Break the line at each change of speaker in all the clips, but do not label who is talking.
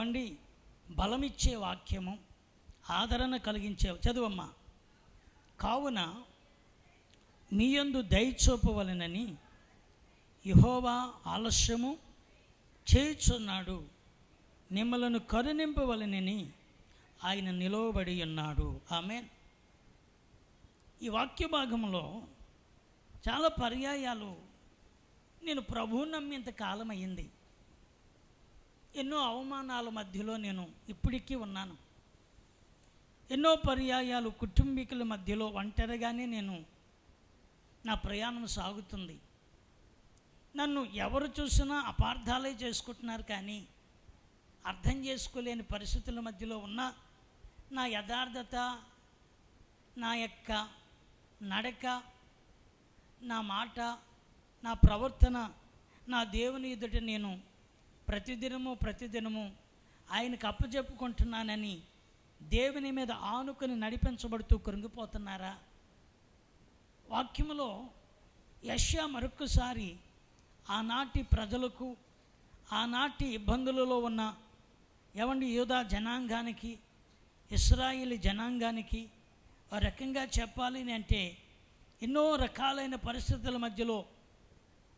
ఏమండి బలమిచ్చే వాక్యము, ఆదరణ కలిగించే. చదువమ్మా. కావున మీయందు దయ చూపవలెనని యెహోవా ఆలస్యము చేయుచున్నాడు, మిమ్మలను కరుణింపవలెనని ఆయన నిలవబడి ఉన్నాడు. ఆమేన్. ఈ వాక్య భాగంలో చాలా పర్యాయాలు నేను ప్రభువుని నమ్మేంత కాలం అయ్యింది. ఎన్నో అవమానాల మధ్యలో నేను ఇప్పటికీ ఉన్నాను. ఎన్నో పర్యాయాలు కుటుంబీకుల మధ్యలో ఒంటరిగానే నేను నా ప్రయాణం సాగుతుంది. నన్ను ఎవరు చూసినా అపార్థాలే చేసుకుంటున్నారు, కానీ అర్థం చేసుకోలేని పరిస్థితుల మధ్యలో ఉన్న నా యథార్థత, నా యొక్క నడక, నా మాట, నా ప్రవర్తన, నా దేవుని ఎదుట నేను ప్రతిదినము ఆయనకు అప్పచెప్పుకుంటున్నానని దేవుని మీద ఆనుకొని నడిపించబడుతూ కృంగిపోతున్నారా? వాక్యములో యెషయా మరొక్కసారి ఆనాటి ప్రజలకు, ఆనాటి ఇబ్బందులలో ఉన్న యూదా జనాంగానికి, ఇశ్రాయేలు జనాంగానికి ఒక రకంగా చెప్పాలి అంటే ఎన్నో రకాలైన పరిస్థితుల మధ్యలో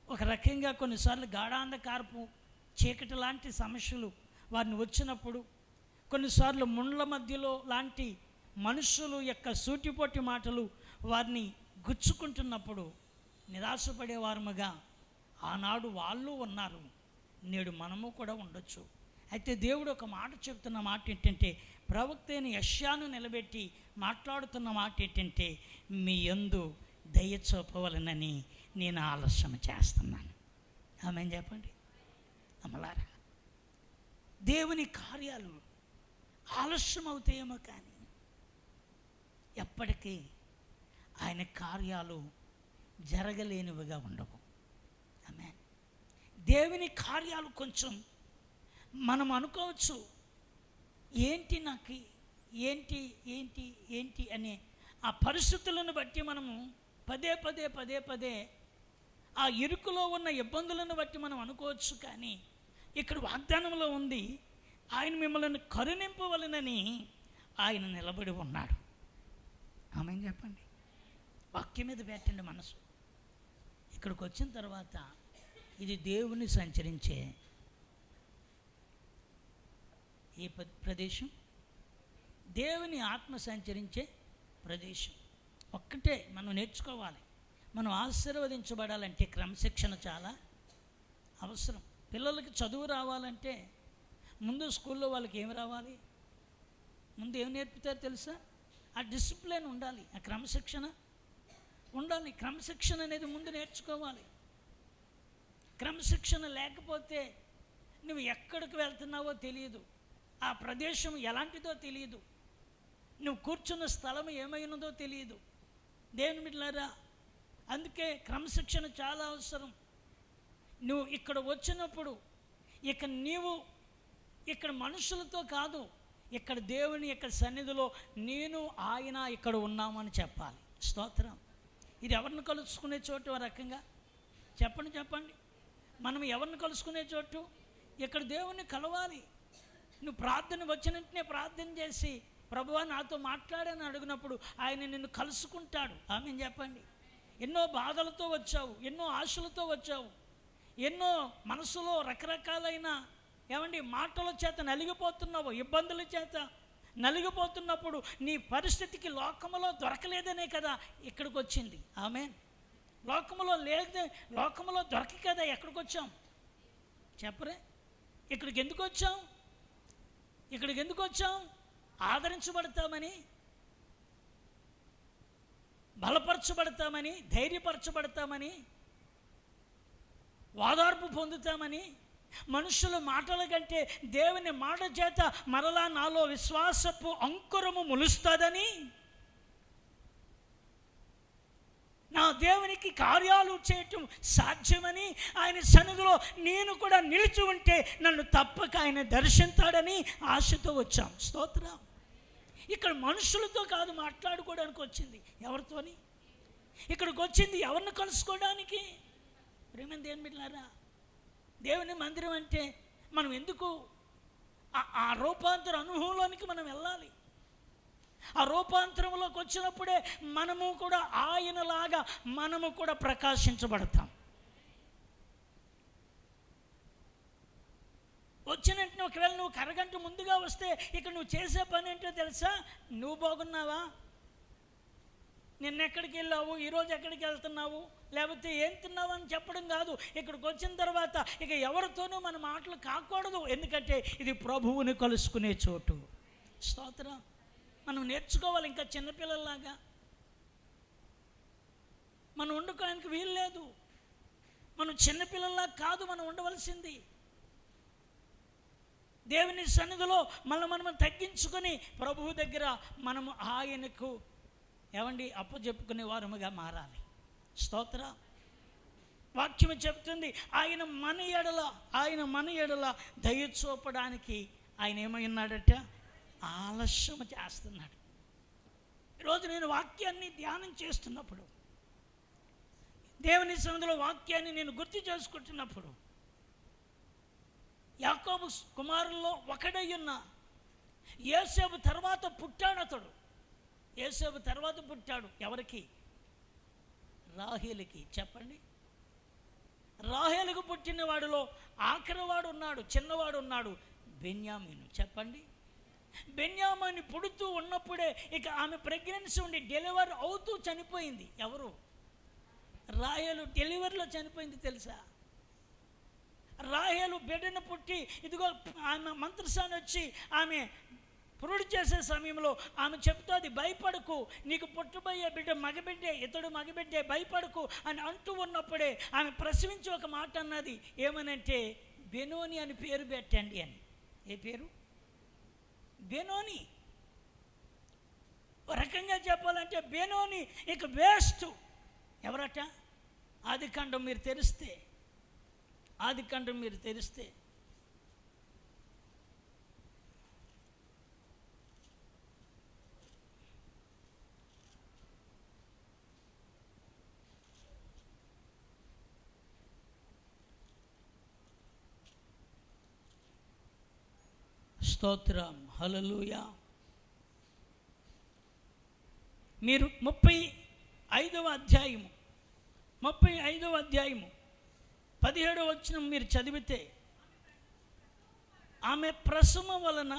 ఒక రకంగా కొన్నిసార్లు గాఢాంధకారపు చీకటి లాంటి సమస్యలు వారిని వచ్చినప్పుడు, కొన్నిసార్లు ముండ్ల మధ్యలో లాంటి మనుషులు యొక్క సూటిపోటి మాటలు వారిని గుచ్చుకుంటున్నప్పుడు నిరాశపడేవారముగా ఆనాడు వాళ్ళు ఉన్నారు, నేడు మనము కూడా ఉండొచ్చు. అయితే దేవుడు ఒక మాట చెప్తున్న మాట ఏంటంటే, ప్రవక్త అయిన యెషయాను నిలబెట్టి మాట్లాడుతున్న మాట ఏంటంటే, మీ యందు దయ చూపవలెనని నేను ఆలస్యం చేస్తున్నాను. ఆమేన్ చెప్పండి అమలారా. దేవుని కార్యాలు ఆలస్యం అవుతాయేమో, కానీ ఎప్పటికీ ఆయన కార్యాలు జరగలేనివిగా ఉండవు. ఆమేన్. దేవుని కార్యాలు కొంచెం మనం అనుకోవచ్చు, ఏంటి నాకు ఏంటి ఏంటి ఏంటి అనే ఆ పరిస్థితులను బట్టి మనము పదే ఆ ఇరుకులో ఉన్న ఇబ్బందులను బట్టి మనం అనుకోవచ్చు. కానీ ఇక్కడ వాగ్దానంలో ఉంది, ఆయన మిమ్మల్ని కరుణింపవలెనని ఆయన నిలబడి ఉన్నాడు. ఆమేన్ చెప్పండి. వాక్యం మీద పెట్టండి మనసు. ఇక్కడికి వచ్చిన తర్వాత ఇది దేవుని సంచరించే ఈ ప్రదేశం, దేవుని ఆత్మ సంచరించే ప్రదేశం. ఒక్కటే మనం నేర్చుకోవాలి. మనం ఆశీర్వదించబడాలంటే క్రమశిక్షణ చాలా అవసరం. పిల్లలకి చదువు రావాలంటే ముందు స్కూల్లో వాళ్ళకి ఏమి రావాలి, ముందు ఏమి నేర్పుతారు తెలుసా? ఆ డిసిప్లిన్ ఉండాలి, ఆ క్రమశిక్షణ ఉండాలి. క్రమశిక్షణ అనేది ముందు నేర్చుకోవాలి. క్రమశిక్షణ లేకపోతే నువ్వు ఎక్కడికి వెళ్తున్నావో తెలియదు, ఆ ప్రదేశం ఎలాంటిదో తెలియదు, నువ్వు కూర్చున్న స్థలం ఏమైనదో తెలియదు. దేవుని బిడ్డలారా, అందుకే క్రమశిక్షణ చాలా అవసరం. నువ్వు ఇక్కడ వచ్చినప్పుడు ఇక నీవు ఇక్కడ మనుషులతో కాదు, ఇక్కడ దేవుని యొక్క సన్నిధిలో నేను ఆయన ఇక్కడ ఉన్నామని చెప్పాలి. స్తోత్రం. ఇది ఎవరిని కలుసుకునే చోటు? ఆ రకంగా చెప్పండి. మనం ఎవరిని కలుసుకునే చోటు? ఇక్కడ దేవుణ్ణి కలవాలి. నువ్వు ప్రార్థన వచ్చిన వెంటనే ప్రార్థన చేసి, ప్రభువా నాతో మాట్లాడని అడిగినప్పుడు ఆయన నిన్ను కలుసుకుంటాడు. ఆమేన్ చెప్పండి. ఎన్నో బాధలతో వచ్చావు, ఎన్నో ఆశలతో వచ్చావు, ఎన్నో మనసులో రకరకాలైన మాటల చేత నలిగిపోతున్నావు, ఇబ్బందుల చేత నలిగిపోతున్నప్పుడు నీ పరిస్థితికి లోకములో దొరకలేదనే కదా ఇక్కడికి వచ్చింది. ఆమేన్. లోకములో దొరక కదా ఎక్కడికి వచ్చాం చెప్పరే? ఇక్కడికి ఎందుకు వచ్చాం? ఆదరించబడతామని, బలపరచబడతామని, ధైర్యపరచబడతామని, ఓదార్పు పొందుతామని, మనుషుల మాటల కంటే దేవుని మాట చేత మరలా నాలో విశ్వాసపు అంకురము మొలుస్తుందని, నా దేవునికి కార్యాలు చేయటం సాధ్యమని, ఆయన సన్నిధిలో నేను కూడా నిలిచి ఉంటే నన్ను తప్పక ఆయన దర్శించాడని ఆశతో వచ్చాం. స్తోత్రం. ఇక్కడ మనుషులతో కాదు మాట్లాడుకోవడానికి వచ్చింది. ఎవరితోని? ఇక్కడికి వచ్చింది ఎవరిని కలుసుకోవడానికి? ప్రేమ దేవుని బిడ్డలారా, దేవుని మందిరం అంటే మనం ఎందుకు ఆ రూపాంతర అనుభవంలోనికి మనం వెళ్ళాలి. ఆ రూపాంతరంలోకి వచ్చినప్పుడే మనము కూడా ఆయనలాగా మనము కూడా ప్రకాశించబడతాం. వచ్చిన వెంటనే ఒకవేళ నువ్వు అరగంట ముందుగా వస్తే ఇక్కడ నువ్వు చేసే పని ఏంటో తెలుసా? నువ్వు బాగున్నావా, నిన్నెక్కడికి వెళ్ళావు, ఈరోజు ఎక్కడికి వెళ్తున్నావు, లేకపోతే ఏం తిన్నావు అని చెప్పడం కాదు. ఇక్కడికి వచ్చిన తర్వాత ఇక ఎవరితోనూ మన మాటలు కాకూడదు. ఎందుకంటే ఇది ప్రభువుని కలుసుకునే చోటు. స్తోత్రం. మనం నేర్చుకోవాలి. ఇంకా చిన్నపిల్లల్లాగా మనం వండుకోవడానికి వీలు లేదు. మనం చిన్నపిల్లల్లా కాదు మనం ఉండవలసింది. దేవుని సన్నిధిలో మనం తగ్గించుకొని ప్రభువు దగ్గర మనము ఆయనకు అప్పచెప్పుకునే వారముగా మారాలి. స్తోత్ర. వాక్యం చెప్తుంది, ఆయన మన ఎడల దయ చూపడానికి ఆయన ఏమై ఉన్నాడట? ఆలస్యం చేస్తున్నాడు. ఈరోజు నేను వాక్యాన్ని ధ్యానం చేస్తున్నప్పుడు, దేవుని సన్నిధిలో వాక్యాన్ని నేను గుర్తు చేసుకుంటున్నప్పుడు, యాకోబు కుమారుల్లో ఒకడయ్యున్న యోసేపు తర్వాత పుట్టాడు. అతడు యోసేపు తర్వాత పుట్టాడు. ఎవరికి? రాహేలుకి. చెప్పండి. రాహేలుకు పుట్టిన వాడిలో ఆఖరివాడు ఉన్నాడు, చిన్నవాడు ఉన్నాడు, బెన్యామీను. చెప్పండి. బెన్యామీను పుడుతూ ఉన్నప్పుడే ఇక ఆమె ప్రెగ్నెన్సీ ఉండి డెలివరీ అవుతూ చనిపోయింది. ఎవరు? రాహేలు డెలివరీలో చనిపోయింది. తెలుసా? రాహేలు బిడ్డను పుట్టి ఇదిగో ఆమె మంత్రసాని వచ్చి ఆమె పురుడు చేసే సమయంలో ఆమె చెప్తుంది, భయపడకు, నీకు పుట్టబోయే బిడ్డ మగబిడ్డే, ఇతడు మగబిడ్డే, భయపడకు అని అంటూ ఉన్నప్పుడే ఆమె ప్రసవించి ఒక మాట అన్నది. ఏమనంటే, బెనోని అని పేరు పెట్టండి అని. ఏ పేరు? బెనోని. ఒక రకంగా చెప్పాలంటే బెనోని ఇక వేస్ట్. ఎవరట? ఆదికాండం మీరు తెరిస్తే స్తోత్రం. హల్లెలూయా. మీరు 35వ అధ్యాయము 17వ వచనం మీరు చదివితే, ఆమె ప్రసవం వలన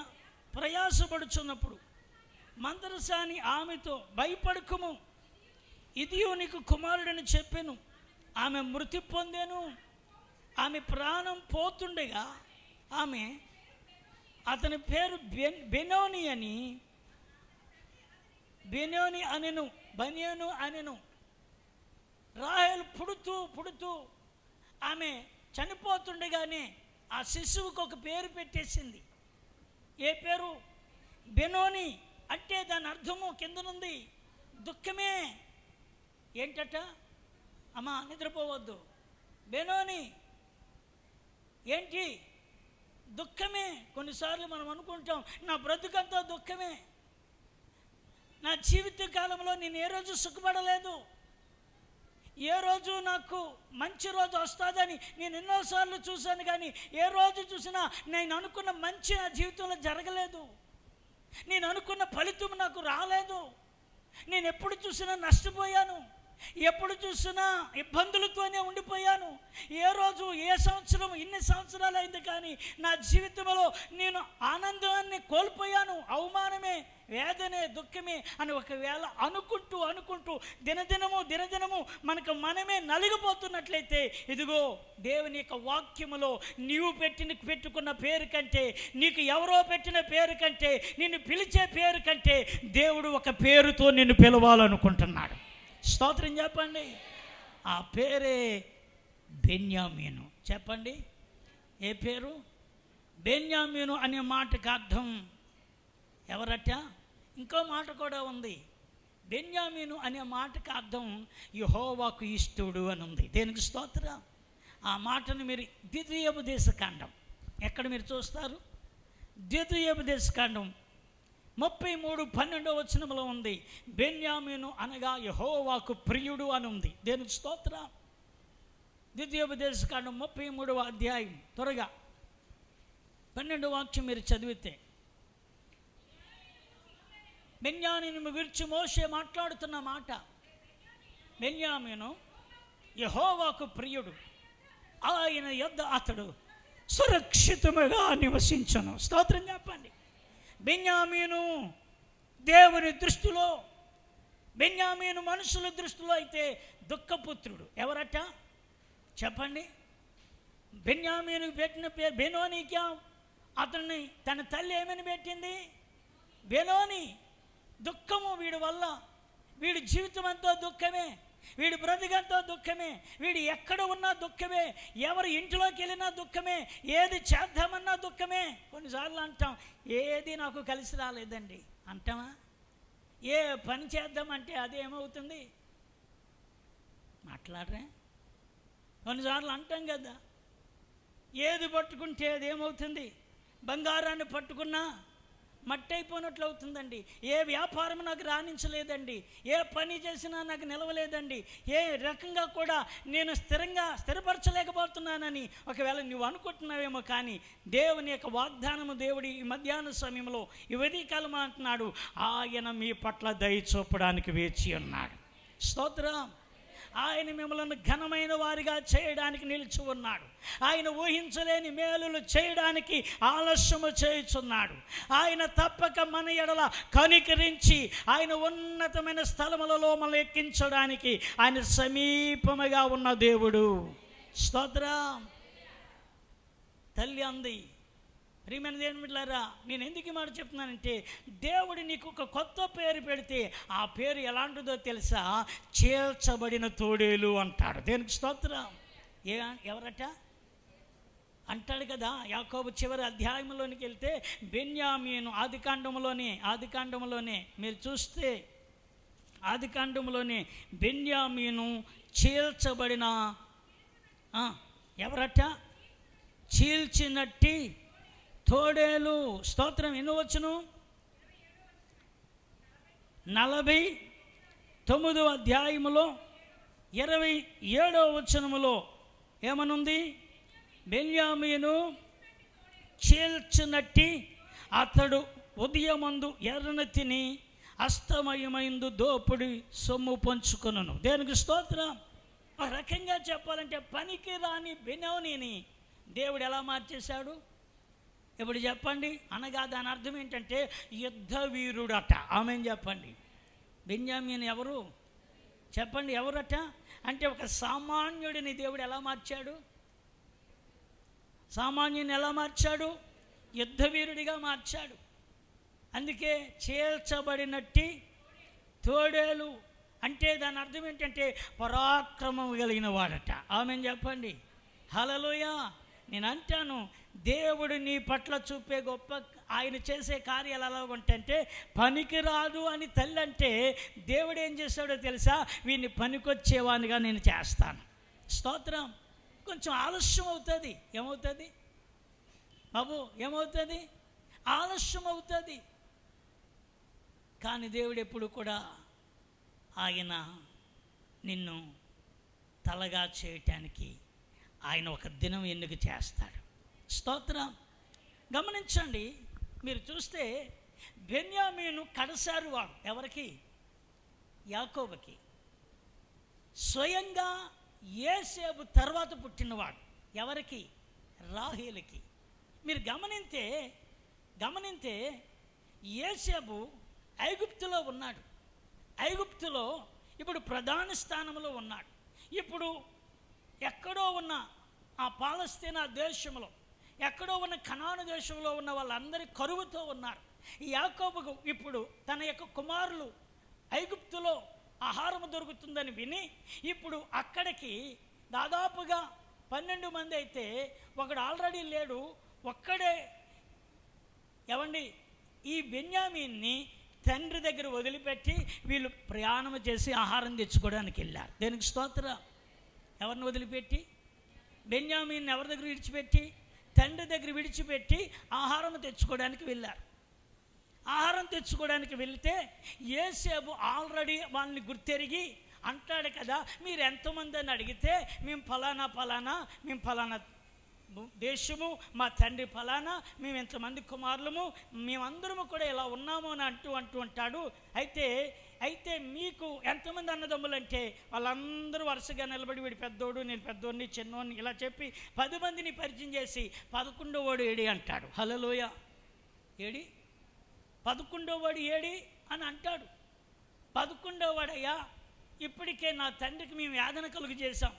ప్రయాసపడుచున్నప్పుడు మందరసాని ఆమెతో, భయపడకుము, ఇదియో నీకు కుమారుడని చెప్పెను. ఆమె మృతి పొందెను. ఆమె ప్రాణం పోతుండగా ఆమె అతని పేరు బెనోని అనెను. రాహేలు పుడుతూ ఆమె చనిపోతుండగానే ఆ శిశువుకు ఒక పేరు పెట్టేసింది. ఏ పేరు? బెనోని. అంటే దాని అర్థము కిందనుంది, దుఃఖమే. ఏంటట? అమ్మా నిద్రపోవద్దు. బెనోని ఏంటి? దుఃఖమే. కొన్నిసార్లు మనం అనుకుంటాం, నా బ్రతుకంతా దుఃఖమే, నా జీవిత కాలంలో నేను ఏ రోజు సుఖపడలేదు, ఏ రోజు నాకు మంచి రోజు వస్తుందని నేను ఎన్నోసార్లు చూశాను, కానీ ఏ రోజు చూసినా నేను అనుకున్న మంచి నా జీవితంలో జరగలేదు, నేను అనుకున్న ఫలితం నాకు రాలేదు, నేను ఎప్పుడు చూసినా నష్టపోయాను, ఎప్పుడు చూసినా ఇబ్బందులతోనే ఉండిపోయాను. ఏ రోజు ఏ సంవత్సరం ఇన్ని సంవత్సరాలు అయింది కానీ నా జీవితంలో నేను ఆనందాన్ని కోల్పోయాను. అవమానమే, వేదనే, దుఃఖమే అని ఒకవేళ అనుకుంటూ దినదినము మనమే నలిగిపోతున్నట్లయితే, ఇదిగో దేవుని యొక్క వాక్యములో నీవు పెట్టుకున్న పేరు కంటే, నీకు ఎవరో పెట్టిన పేరు కంటే, నిన్ను పిలిచే పేరు కంటే దేవుడు ఒక పేరుతో నిన్ను పిలవాలనుకుంటున్నాడు. స్తోత్రం చెప్పండి. ఆ పేరే బెన్యామీను. చెప్పండి. ఏ పేరు? బెన్యామీను అనే మాటకు అర్థం ఎవరట? ఇంకో మాట కూడా ఉంది. బెన్యామీను అనే మాటకు అర్థం యెహోవాకు ఇష్టుడు అని ఉంది. దేనికి స్తోత్రం. ఆ మాటను మీరు ద్వితీయోపదేశకాండం ఎక్కడ మీరు చూస్తారు? ద్వితీయోపదేశకాండం 33:12 ఉంది. బెన్యామీను అనగా యెహోవాకు ప్రియుడు అని ఉంది. దేనికి స్తోత్రం. ద్వితీయోపదేశకాండం 33వ అధ్యాయం త్వరగా 12వ వాక్యం మీరు చదివితే, బెన్యామీను గురించి మోషే మాట్లాడుతున్న మాట, బెన్యామీను యెహోవాకు ప్రియుడు, ఆయన యొద్ద అతడు సురక్షితముగా నివసించును. స్తోత్రం చెప్పండి. బెన్యామీను దేవుని దృష్టిలో, బెన్యామీను మనుషుల దృష్టిలో అయితే దుఃఖపుత్రుడు. ఎవరట చెప్పండి? బెన్యామీను పెట్టిన పేరు బెనోనికా. అతన్ని తన తల్లి ఏమని పెట్టింది? బెనోని. దుఃఖము వీడి వల్ల, వీడి జీవితం అంతా దుఃఖమే, వీడి బ్రతికంతా దుఃఖమే, వీడు ఎక్కడ ఉన్నా దుఃఖమే, ఎవరి ఇంటిలోకి వెళ్ళినా దుఃఖమే, ఏది చేద్దామన్నా దుఃఖమే. కొన్నిసార్లు అంటాం, ఏది నాకు కలిసి రాలేదండి అంటామా? ఏ పని చేద్దామంటే అదేమవుతుంది? మాట్లాడరే? కొన్నిసార్లు అంటాం కదా, ఏది పట్టుకుంటే అదేమవుతుంది? బంగారాన్ని పట్టుకున్నా మట్టి అయిపోయినట్లు అవుతుందండి. ఏ వ్యాపారం నాకు రాణించలేదండి, ఏ పని చేసినా నాకు నిలవలేదండి, ఏ రకంగా కూడా నేను స్థిరపరచలేకపోతున్నానని ఒకవేళ నువ్వు అనుకుంటున్నావేమో. కానీ దేవుని యొక్క వాగ్దానము, దేవుడి ఈ మధ్యాహ్న సమయంలో ఈ ఉదయకాలం అంటున్నాడు, ఆయన మీ పట్ల దయ చూపడానికి వేచి ఉన్నాడు. స్తోత్రం. ఆయన మిమ్మల్ని ఘనమైన వారిగా చేయడానికి నిలిచి ఉన్నాడు. ఆయన ఊహించలేని మేలులు చేయడానికి ఆలస్యము చేయుచున్నాడు. ఆయన తప్పక మన ఎడల కనికరించి ఆయన ఉన్నతమైన స్థలములలో మనల్ని ఎక్కించడానికి ఆయన సమీపముగా ఉన్న దేవుడు. స్తోత్రం. తల్లి అంది, ప్రియమైన దేవుని బిడ్డలారా, నేను ఎందుకు ఈ మాట చెప్తున్నానంటే, దేవుడు నీకు ఒక కొత్త పేరు పెడితే ఆ పేరు ఎలాంటిదో తెలుసా? చేల్చబడిన తోడేలు అంటాడు. దేనికి స్తోత్రం. ఎవరట అంటాడు కదా. యాకోబు చివరి అధ్యాయంలోనికి వెళ్తే బెన్యామీను ఆదికాండంలోనే మీరు చూస్తే, ఆదికాండంలోనే బెన్యామీను చీల్చబడిన ఎవరట? చీల్చినట్టి తోడేలు. స్తోత్రం. ఎన్నో వచ్చును? 49వ అధ్యాయములో 27వ వచనములో ఏమనుంది? బెన్యామీను చీల్చినట్టి అతడు ఉదయమందు ఎర్రన తిని అస్తమయమైందు దోపుడి సొమ్ము పంచుకొనును. దేనికి స్తోత్రం. ఒక రకంగా చెప్పాలంటే పనికి రాని బెనోనిని దేవుడు ఎలా మార్చేశాడు? ఇప్పుడు చెప్పండి. అనగా దాని అర్థం ఏంటంటే యుద్ధ వీరుడట. ఆమెను చెప్పండి. బెన్యామీను ఎవరు చెప్పండి? ఎవరట అంటే ఒక సామాన్యుడిని దేవుడు ఎలా మార్చాడు? సామాన్యుని ఎలా మార్చాడు? యుద్ధ వీరుడిగా మార్చాడు. అందుకే చేల్చబడినట్టి తోడేలు అంటే దాని అర్థం ఏంటంటే పరాక్రమం కలిగిన వాడట. ఆమెను చెప్పండి. హల్లెలూయా. నేను అంటాను, దేవుడు నీ పట్ల చూపే గొప్ప, ఆయన చేసే కార్యాలు ఎలా ఉంటాయంటే, పనికి రాదు అని తల్లి అంటే దేవుడు ఏం చేశాడో తెలుసా? వీడిని పనికొచ్చేవానిగా నేను చేస్తాను. స్తోత్రం. కొంచెం ఆలస్యం అవుతుంది. ఏమవుతుంది బాబు? ఏమవుతుంది? ఆలస్యం అవుతుంది. కానీ దేవుడు ఎప్పుడు కూడా ఆయన నిన్ను తలగా చేయటానికి ఆయన ఒక దినం ఎన్నిక చేస్తాడు. స్తోత్రం. గమనించండి. మీరు చూస్తే బెన్యామీను కడసారు వాడు. ఎవరికి? యాకోబుకి. స్వయంగా యోసేపు తర్వాత పుట్టినవాడు. ఎవరికి? రాహేలుకి. మీరు గమనింతే యోసేపు ఐగుప్తులో ఉన్నాడు. ఐగుప్తులో ఇప్పుడు ప్రధాన స్థానంలో ఉన్నాడు. ఇప్పుడు ఎక్కడో ఉన్న ఆ పాలస్తీనా దేశంలో, ఎక్కడో ఉన్న కనాను దేశంలో ఉన్న వాళ్ళందరి కరువుతో ఉన్నారు. ఈ యాకోబుకు ఇప్పుడు తన యొక్క కుమారులు ఐగుప్తులో ఆహారం దొరుకుతుందని విని ఇప్పుడు అక్కడికి దాదాపుగా 12 మంది అయితే ఒకడు ఆల్రెడీ లేడు, ఒక్కడే. ఏమండి? ఈ బెన్యామీన్ని తండ్రి దగ్గర వదిలిపెట్టి వీళ్ళు ప్రయాణం చేసి ఆహారం తెచ్చుకోవడానికి వెళ్ళారు. దేనికి స్తోత్రం. ఎవరిని వదిలిపెట్టి? బెన్యామీన్ని ఎవరి దగ్గర విడిచిపెట్టి? తండ్రి దగ్గర విడిచిపెట్టి ఆహారం తెచ్చుకోవడానికి వెళ్ళారు. ఆహారం తెచ్చుకోవడానికి వెళితే యోసేపు ఆల్రెడీ వాళ్ళని గుర్తెరిగి అంటాడు కదా, మీరు ఎంతమంది అని అడిగితే మేము ఫలానా దేశము, మా తండ్రి ఫలానా, మేము ఎంతమంది కుమారులము, మేమందరము కూడా ఇలా ఉన్నాము అని అంటూ ఉంటాడు. అయితే మీకు ఎంతమంది అన్నదమ్ములు అంటే వాళ్ళందరూ వరుసగా నిలబడి వీడి పెద్దోడు, నేను పెద్దోడిని, చిన్నోడిని ఇలా చెప్పి 10 మందిని పరిచయం చేసి 11వ వాడు ఏడి అంటాడు. హల్లెలూయ. ఏడి 11వ వాడు ఏడి అని అంటాడు. 11వ వాడయ్యా, ఇప్పటికే నా తండ్రికి మేము వేదన కలుగు చేశాం,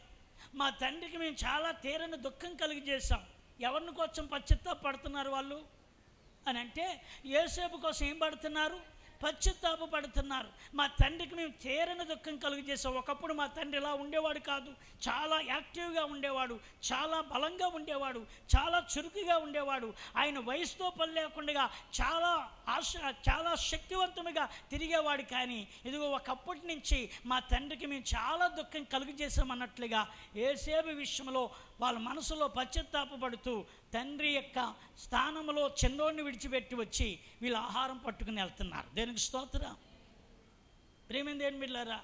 మా తండ్రికి మేము చాలా తీరని దుఃఖం కలిగి చేశాం. ఎవరిని కోసం పశ్చాత్తాపడుతున్నారు వాళ్ళు అని అంటే, యోసేపు కోసం ఏం పడుతున్నారు? పశ్చాత్తాపడుతున్నారు. మా తండ్రికి మేము తీరని దుఃఖం కలుగు చేసాం. ఒకప్పుడు మా తండ్రి ఇలా ఉండేవాడు కాదు, చాలా యాక్టివ్గా ఉండేవాడు, చాలా బలంగా ఉండేవాడు, చాలా చురుకుగా ఉండేవాడు. ఆయన వయసుతో పని లేకుండా చాలా శక్తివంతునిగా తిరిగేవాడు. కానీ ఇదిగో ఒకప్పటి నుంచి మా తండ్రికి మేము చాలా దుఃఖం కలుగు చేసామన్నట్లుగా యోసేపు విషయంలో వాళ్ళ మనసులో పశ్చాత్తాపడుతూ తండ్రి యొక్క స్థానంలో చిన్నోడిని విడిచిపెట్టి వచ్చి వీళ్ళు ఆహారం పట్టుకుని వెళ్తున్నారు. దేనికి స్తోత్రం. ప్రేమింది ఏంటి మిట్లారా,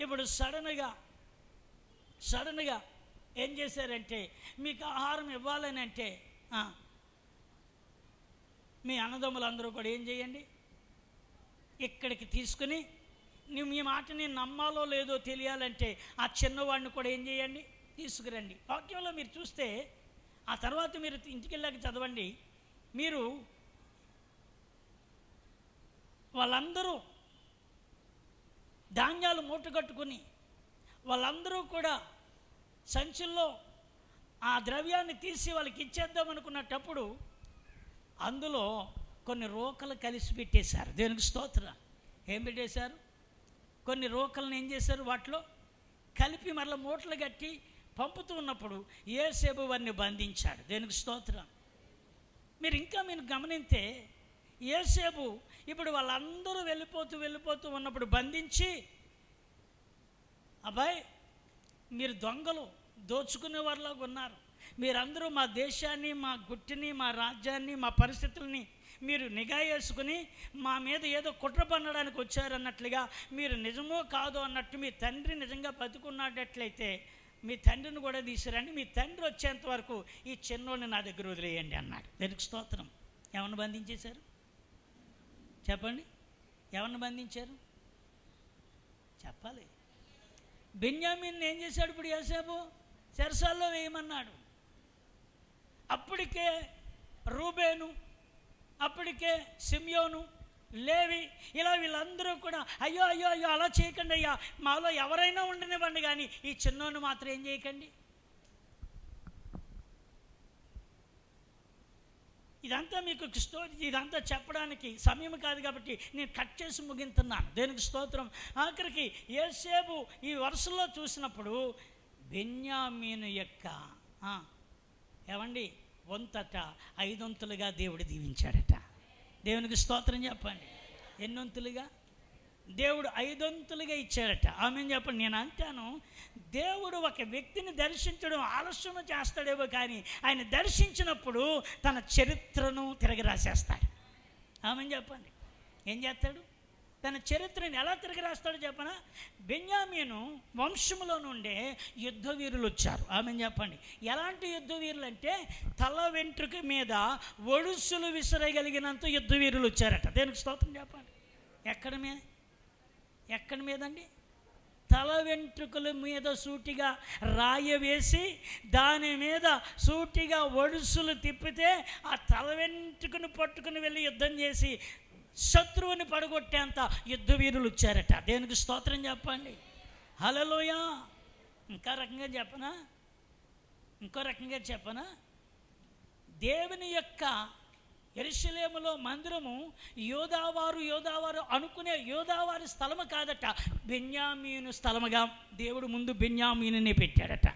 ఇప్పుడు సడన్గా ఏం చేశారంటే, మీకు ఆహారం ఇవ్వాలని అంటే మీ అన్నదమ్ములందరూ కూడా ఏం చేయండి, ఇక్కడికి తీసుకుని మీ మాట నేను నమ్మాలో లేదో తెలియాలంటే ఆ చిన్నవాడిని కూడా ఏం చేయండి, తీసుకురండి. వాక్యంలో మీరు చూస్తే ఆ తర్వాత మీరు ఇంటికి వెళ్ళాక చదవండి, మీరు వాళ్ళందరూ ధాన్యాలు మూటగట్టుకుని వాళ్ళందరూ కూడా సంచుల్లో ఆ ద్రవ్యాన్ని తీసి వాళ్ళకి ఇచ్చేద్దాం అనుకున్నప్పుడు అందులో కొన్ని రోకలు కలిసి పెట్టేశారు. దేవునికి స్తోత్రం. ఏం పెట్టేశారు? కొన్ని రోకలను ఏం చేశారు, వాటిలో కలిపి మరలా మూటలు కట్టి పంపుతూ ఉన్నప్పుడు యోసేపు వారిని బంధించాడు. దేనికి స్తోత్రం. మీరు గమనిస్తే యోసేపు ఇప్పుడు వాళ్ళందరూ వెళ్ళిపోతూ ఉన్నప్పుడు బంధించి, అబ్బాయి మీరు దొంగలు, దోచుకునే వారిలాగా ఉన్నారు, మీరందరూ మా దేశాన్ని, మా గుట్టిని, మా రాజ్యాన్ని, మా పరిస్థితుల్ని మీరు నిఘా వేసుకుని మా మీద ఏదో కుట్ర పన్నడానికి వచ్చారన్నట్లుగా, మీరు నిజమో కాదో అన్నట్టు మీ తండ్రి నిజంగా బతుకున్నట్లయితే మీ తండ్రిని కూడా తీసుకురండి, మీ తండ్రి వచ్చేంత వరకు ఈ చిన్నోడిని నా దగ్గర వదిలేయండి అన్నాడు. దానికి స్తోత్రం. ఎవరిని బంధించేశారు చెప్పండి? ఎవరిని బంధించారు చెప్పాలి. బెన్యామీన్ని ఏం చేశాడు ఇప్పుడు యోసేపు? చెరసాల్లో వేయమన్నాడు. అప్పటికే రూబేను, అప్పటికే సిమ్యోను, లేవి, ఇలా వీళ్ళందరూ కూడా అయ్యో అలా చేయకండి అయ్యా, మాలో ఎవరైనా ఉండనివ్వండి, కానీ ఈ చిన్నోని మాత్రం ఏం చేయకండి. ఇదంతా మీకు స్టోరీ, ఇదంతా చెప్పడానికి సమయం కాదు కాబట్టి నేను కట్ చేసి ముగింతున్నాను. దేనికి స్తోత్రం. ఆఖరికి యోసేపు ఈ వరుసలో చూసినప్పుడు బెన్యామీను యొక్క ఏమండి వంతట 5 వంతులుగా దేవుడు దీవించాడట. దేవునికి స్తోత్రం చెప్పండి. ఎన్నొంతులుగా? దేవుడు 5 వంతులుగా ఇచ్చాడట. ఆమెను చెప్పండి. నేను అంటాను, దేవుడు ఒక వ్యక్తిని దర్శించడం ఆలస్యం చేస్తాడేమో, కానీ ఆయన దర్శించినప్పుడు తన చరిత్రను తిరగి రాసేస్తాడు. ఆమెను చెప్పండి. ఏం చేస్తాడు? తన చరిత్రను ఎలా తిరగి రాస్తాడో చెప్పనా? బెన్యామీను వంశంలో నుండే యుద్ధ వీరులు వచ్చారు. ఆమెను చెప్పండి. ఎలాంటి యుద్ధ వీరులు అంటే తల వెంట్రుక మీద ఒడుసులు విసరగలిగినంత యుద్ధ వీరులు వచ్చారట. దేనికి స్తోత్రం చెప్పండి. ఎక్కడి మీదండి? తల వెంట్రుకల మీద సూటిగా రాయ వేసి దాని మీద సూటిగా ఒడుసులు తిప్పితే ఆ తల వెంట్రుకను పట్టుకుని వెళ్ళి యుద్ధం చేసి శత్రువుని పడగొట్టేంత యుద్ధ వీరులు వచ్చారట. దేనికి స్తోత్రం చెప్పండి. హల్లెలూయ. ఇంకో రకంగా చెప్పనా, దేవుని యొక్క యెరూషలేములో మందిరము యోదావారు అనుకునే యోదావారి స్థలము కాదట, బెన్యామీను స్థలముగా దేవుడు ముందు బెన్యామీనునే పెట్టాడట.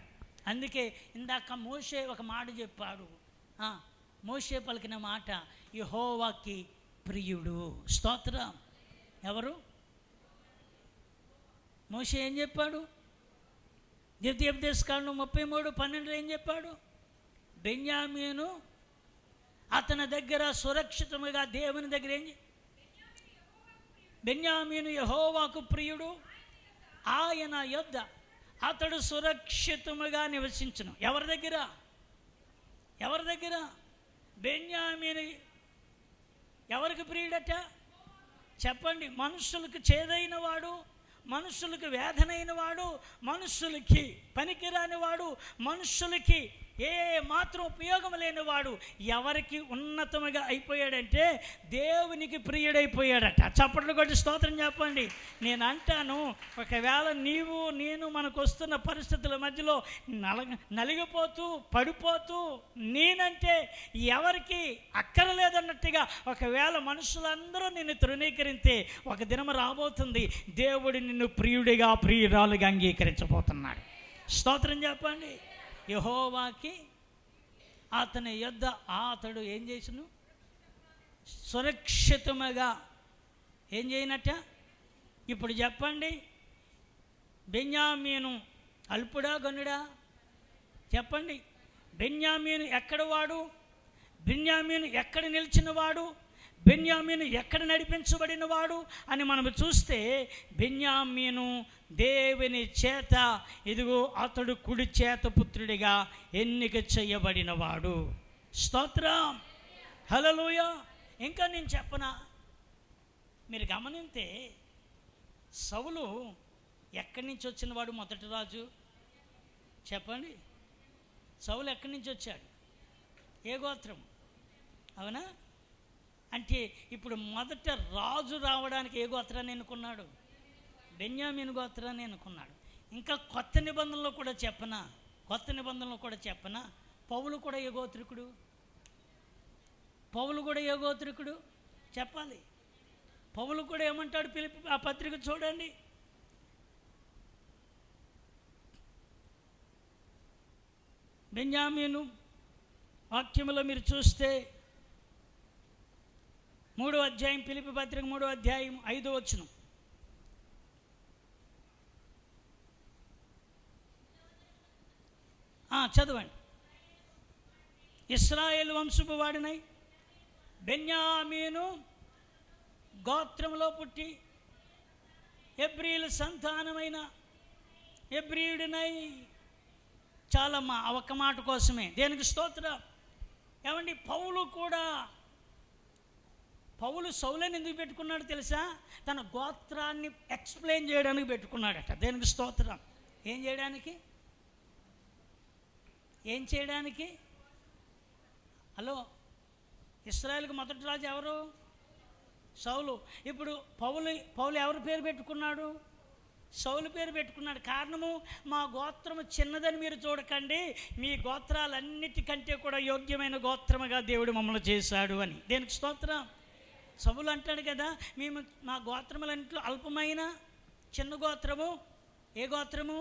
అందుకే ఇందాక మోషే ఒక మాట చెప్పాడు. మోషే పలికిన మాట యెహోవాకి ప్రియుడు. స్తోత్రం. ఎవరు? మోషే ఏం చెప్పాడు? ద్వితీయోపదేశకాండం 33:12 ఏం చెప్పాడు? బెన్యామీను అతని దగ్గర సురక్షితముగా, దేవుని దగ్గర బెన్యామీను యెహోవాకు ప్రియుడు, ఆయన యొద్ద అతడు సురక్షితముగా నివసించును. ఎవరి దగ్గర? ఎవరి దగ్గర? బెన్యామీను ఎవరికి ప్రియుడట చెప్పండి? మనుషులకు చేదైన వాడు, మనుషులకు వేదనైన వాడు, మనుషులకి పనికిరాని వాడు, మనుషులకి ఏ మాత్రం ఉపయోగం లేనివాడు ఎవరికి ఉన్నతముగా అయిపోయాడంటే దేవునికి ప్రియుడైపోయాడట. చప్పట్లు కొట్టి స్తోత్రం చెప్పండి. నేను అంటాను, ఒకవేళ నీవు నేను మనకు వస్తున్న పరిస్థితుల మధ్యలో నలిగిపోతూ పడిపోతూ నేనంటే ఎవరికి అక్కరలేదన్నట్టుగా ఒకవేళ మనుషులందరూ నిన్ను తృణీకరిస్తే ఒక దినం రాబోతుంది, దేవుడు నిన్ను ప్రియుడిగా ప్రియురాలుగా అంగీకరించబోతున్నాడు. స్తోత్రం చెప్పండి. యెహోవాకి అతని యొద్ద అతడు ఏం చేసిను? సురక్షితముగా ఏం చేయనట్ట? ఇప్పుడు చెప్పండి, బెన్యామీను అల్పుడా గనుడా? చెప్పండి. బెన్యామీను ఎక్కడ వాడు? బెన్యామీను ఎక్కడ నిలిచినవాడు? బెన్యామీను ఎక్కడ నడిపించబడినవాడు అని మనం చూస్తే, బెన్యామీను దేవుని చేత ఇదిగో అతడు కుడి చేత పుత్రుడిగా ఎన్నిక చేయబడినవాడు. స్తోత్రం, హల్లెలూయా. ఇంకా నేను చెప్పనా? మీరు గమనిస్తే సౌలు ఎక్కడి నుంచి వచ్చినవాడు? మొదటి రాజు చెప్పండి. సౌలు ఎక్కడి నుంచి వచ్చాడు? ఏ గోత్రం? అవునా? అంటే ఇప్పుడు మొదట రాజు రావడానికి ఏ గోత్రాన్ని ఎన్నుకున్నాడు? బెన్యామీను గోత్రాన్ని ఎన్నుకున్నాడు. ఇంకా కొత్త నిబంధనలో కూడా చెప్పనా, పౌలు కూడా ఏ గోత్రికుడు? పౌలు కూడా ఏ గోత్రికుడు చెప్పాలి. పౌలు కూడా ఏమంటాడు? పిలిపి ఆ పత్రిక చూడండి. బెన్యామీను వాక్యములో మీరు చూస్తే 3వ అధ్యాయం, ఫిలిప్పీ పత్రిక 3వ అధ్యాయం 5వ వచనం. చదవండి. ఇశ్రాయేలు వంశపు వాడినై బెన్యామీను గోత్రములో పుట్టి హెబ్రీల సంతానమైన హెబ్రీయుడినై. చాలమ్మా ఒక్క మాట కోసమే, దేనికి స్తోత్రం. ఏమండి, పౌలు సౌలని ఎందుకు పెట్టుకున్నాడు తెలుసా? తన గోత్రాన్ని ఎక్స్ప్లెయిన్ చేయడానికి పెట్టుకున్నాడట. దేనికి స్తోత్రం. ఏం చేయడానికి? హలో, ఇశ్రాయేలుకు మొదటి రాజు ఎవరు? సౌలు. ఇప్పుడు పౌలు ఎవరి పేరు పెట్టుకున్నాడు? సౌలు పేరు పెట్టుకున్నాడు. కారణము, మా గోత్రము చిన్నదని మీరు చూడకండి, మీ గోత్రాలన్నిటికంటే కూడా యోగ్యమైన గోత్రముగా దేవుడు మమ్మల్ని చేశాడు అని. దేనికి స్తోత్రం. సౌలు అంటాడు కదా, మా గోత్రములన్నింటిలో అల్పమైన చిన్న గోత్రము ఏ గోత్రము?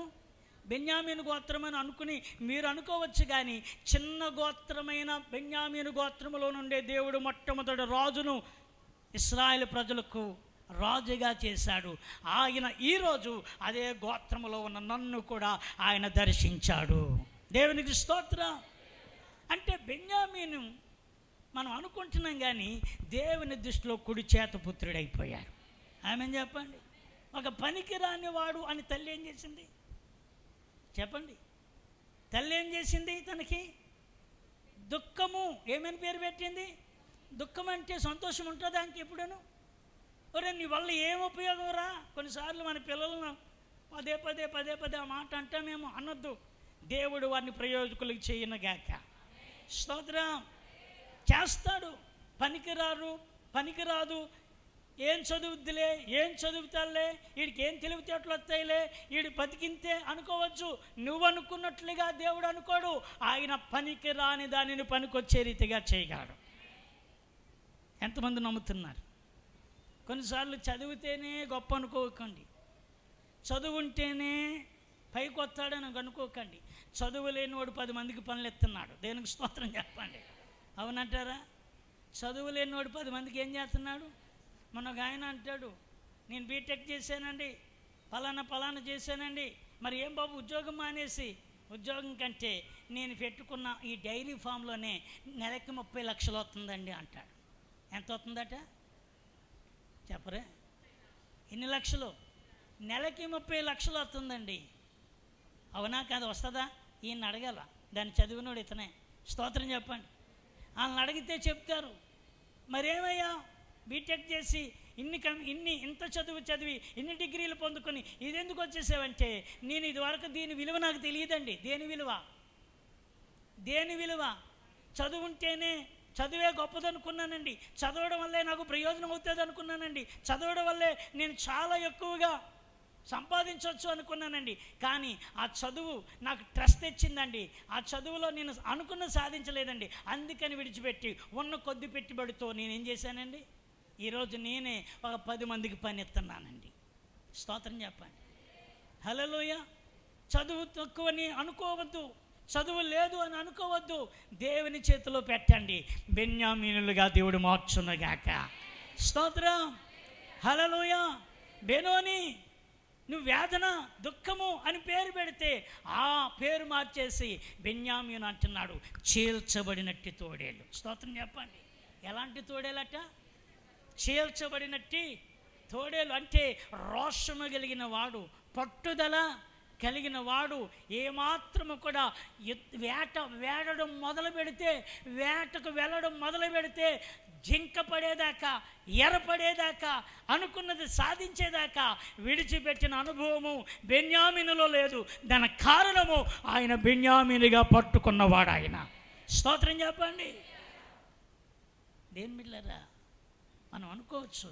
బెన్యామీను గోత్రం అని అనుకుని మీరు అనుకోవచ్చు. కానీ చిన్న గోత్రమైన బెన్యామీను గోత్రములో నుండే దేవుడు మొట్టమొదటి రాజును ఇశ్రాయేలు ప్రజలకు రాజుగా చేశాడు. ఆయన ఈరోజు అదే గోత్రములో ఉన్న నన్ను కూడా ఆయన దర్శించాడు. దేవునికి స్తోత్రం. అంటే బెన్యామీను మనం అనుకుంటున్నాం, కానీ దేవుని దృష్టిలో కుడి చేత పుత్రుడైపోయాడు. ఆమెను చెప్పండి. ఒక పనికి రాని వాడు అని తల్లి ఏం చేసింది చెప్పండి? తల్లి ఏం చేసింది? తనకి దుఃఖము ఏమని పేరు పెట్టింది? దుఃఖం అంటే సంతోషం ఉంటుందా దానికి ఎప్పుడూను? ఒరే, నీ వల్ల ఏం ఉపయోగం రా? కొన్నిసార్లు మన పిల్లలను పదే పదే ఆ మాట అంటామేమో. అనొద్దు. దేవుడు వారిని ప్రయోజకులకు చేయనుగాక. స్తోత్రం. చేస్తాడు. పనికిరాదు, ఏం చదువుద్దిలే, ఏం చదువుతాలే, వీడికి ఏం తెలివితేటలు వస్తాయిలే, వీడి బతికింతే అనుకోవచ్చు. నువ్వు అనుకున్నట్లుగా దేవుడు అనుకోడు. ఆయన పనికి రాని దానిని పనికొచ్చే రీతిగా చేయగలడు. ఎంతమంది నమ్ముతున్నారు? కొన్నిసార్లు చదివితేనే గొప్ప అనుకోకండి, చదువుంటేనే పైకి వస్తాడని అనుకోకండి. చదువు లేనివాడు 10 మందికి పనులు ఎత్తున్నాడు. దేనికి స్తోత్రం చెప్పండి. అవునంటారా? చదువు లేనివాడు 10 మందికి ఏం చేస్తున్నాడు? మొన్న ఒక ఆయన అంటాడు, నేను బీటెక్ చేశానండి, పలానా చేశానండి, మరి ఏం బాబు ఉద్యోగం మానేసి? ఉద్యోగం కంటే నేను పెట్టుకున్న ఈ డైరీ ఫామ్లోనే నెలకి 30 లక్షలు వస్తుందండి అంటాడు. ఎంత వస్తుందట చెప్పరే? ఎన్ని లక్షలు? నెలకి 30 లక్షలు వస్తుందండి. అవునా కాదు? వస్తుందా? ఈయన అడగాల. దాన్ని చదివినోడు ఇతనే. స్తోత్రం చెప్పండి. వాళ్ళని అడిగితే చెప్తారు, మరేమయ్యా బీటెక్ చేసి ఇంత చదివి ఇన్ని డిగ్రీలు పొందుకొని ఇదెందుకు వచ్చేసావంటే, నేను ఇదివరకు దీని విలువ నాకు తెలియదండి. దేని విలువ చదువు ఉంటేనే, చదువే గొప్పదనుకున్నానండి. చదవడం వల్లే నాకు ప్రయోజనం అవుతుంది అనుకున్నానండి. చదవడం వల్లే నేను చాలా ఎక్కువగా సంపాదించవచ్చు అనుకున్నానండి. కానీ ఆ చదువు నాకు స్ట్రెస్ తెచ్చిందండి. ఆ చదువులో నేను అనుకున్న సాధించలేదండి. అందుకని విడిచిపెట్టి ఉన్న కొద్ది పెట్టుబడితో నేనేం చేశానండి, ఈరోజు నేనే ఒక 10 మందికి పని ఇస్తున్నానండి. స్తోత్రం చెప్పండి. హల్లెలూయా. చదువు తక్కువని అనుకోవద్దు, చదువు లేదు అని అనుకోవద్దు. దేవుని చేతిలో పెట్టండి, బెన్యామీనులుగా దేవుడు మార్చునుగాక. స్తోత్రం. హల్లెలూయా. బెనోని నువ్వు వేదన దుఃఖము అని పేరు పెడితే ఆ పేరు మార్చేసి బెన్యామీను అంటున్నాడు, చీల్చబడినట్టి తోడేలు. స్తోత్రం చెప్పండి. ఎలాంటి తోడేలట? చీల్చబడినట్టి తోడేలు. అంటే రోషము కలిగిన వాడు, పట్టుదల కలిగిన వాడు. ఏమాత్రము కూడా వేటడం మొదలు పెడితే, వేటకు వెళ్ళడం మొదలు పెడితే జింక పడేదాకా, ఎరపడేదాకా, అనుకున్నది సాధించేదాకా విడిచిపెట్టిన అనుభవము బెన్యామీనులో లేదు. దాని కారణము ఆయన బెన్యామీనుగా పట్టుకున్నవాడు ఆయన. స్తోత్రం చెప్పండి. దేని బిడ్డలారా, మనం అనుకోవచ్చు